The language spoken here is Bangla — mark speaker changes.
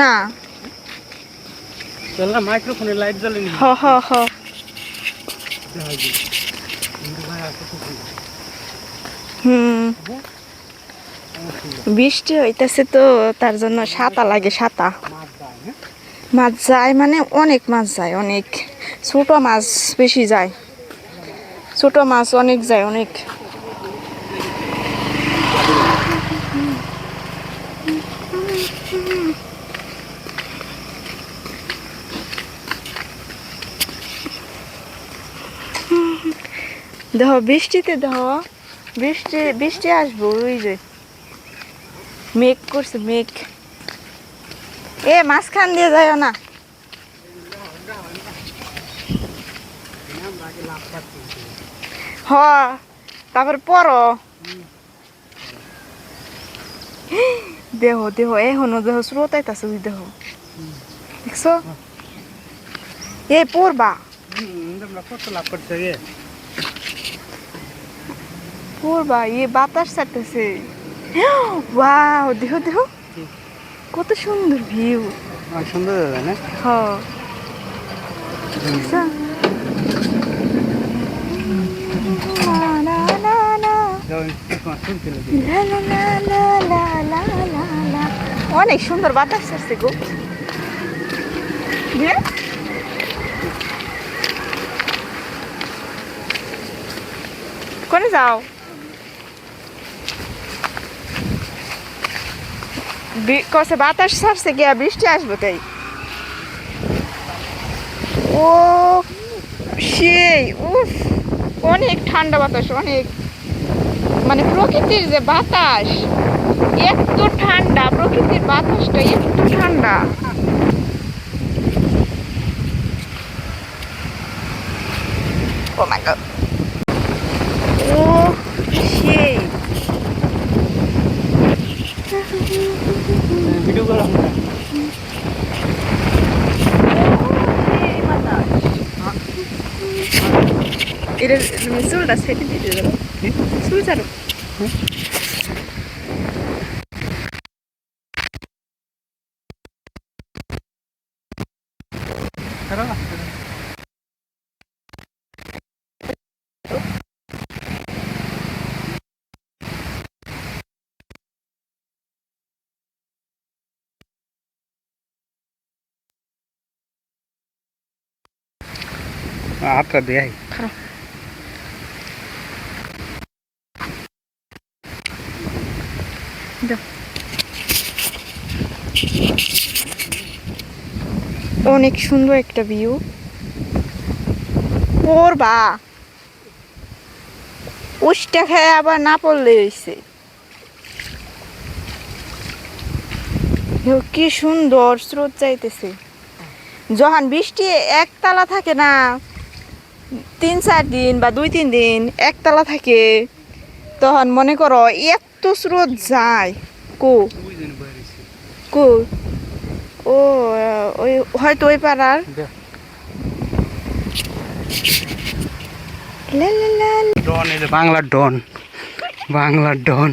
Speaker 1: না
Speaker 2: চল না মাইক্রোফোনে লাইট জ্বলেনি
Speaker 1: হ হ হ বৃষ্টি হইতেছে তো তার জন্য ছাতা লাগে ছাতা মাছ যায় মানে অনেক মাছ যায় অনেক ছোট মাছ বেশি যায় ছোট মাছ অনেক যায় অনেক দেখো বৃষ্টিতে দেখো বৃষ্টি বৃষ্টি আসবো ওই যে মেঘ করছে মেঘ এ মাঝখান দিয়ে যায় না হ তারপর পরো দেহ দেহ এখনো দেহ স্রোত আইতাছে ওই দেহ দেখছো এ পড়বা পড়বা এ বাতাস ছাড়তেছে ওয়াও দেহ দেহ কত সুন্দর ভিউ
Speaker 2: সুন্দর না
Speaker 1: হ্যাঁ অনেক সুন্দর বাতাস আসছে গো কোনে যাও কসে বাতাস ছাড়ছে গিয়া বৃষ্টি আসবো তাই ও সেই উফ অনেক ঠান্ডা বাতাস অনেক মানে প্রকৃতির যে বাতাস এত ঠান্ডা প্রকৃতির বাতাসটা এত ঠান্ডা ও মাই গড ও সেই
Speaker 2: ভিডিও করা
Speaker 1: এটা চুলটা সেটে দিতে গেল চুল ছাড়ো
Speaker 2: হাতটা দেয়
Speaker 1: অনেক সুন্দর একটা ভিউ পড়বা উষ্টা খেয়ে আবার না পড়লে হয়েছে কি সুন্দর স্রোত যাইতেছে যখন বৃষ্টি একতলা থাকে না 3-4 দিন বা 2-3 দিন একতলা থাকে তখন মনে করো এত স্রোত যায় কো কো ও ওই হয়তো ওই পাড়ার
Speaker 2: ডন এই যে বাংলার ডন বাংলার ডন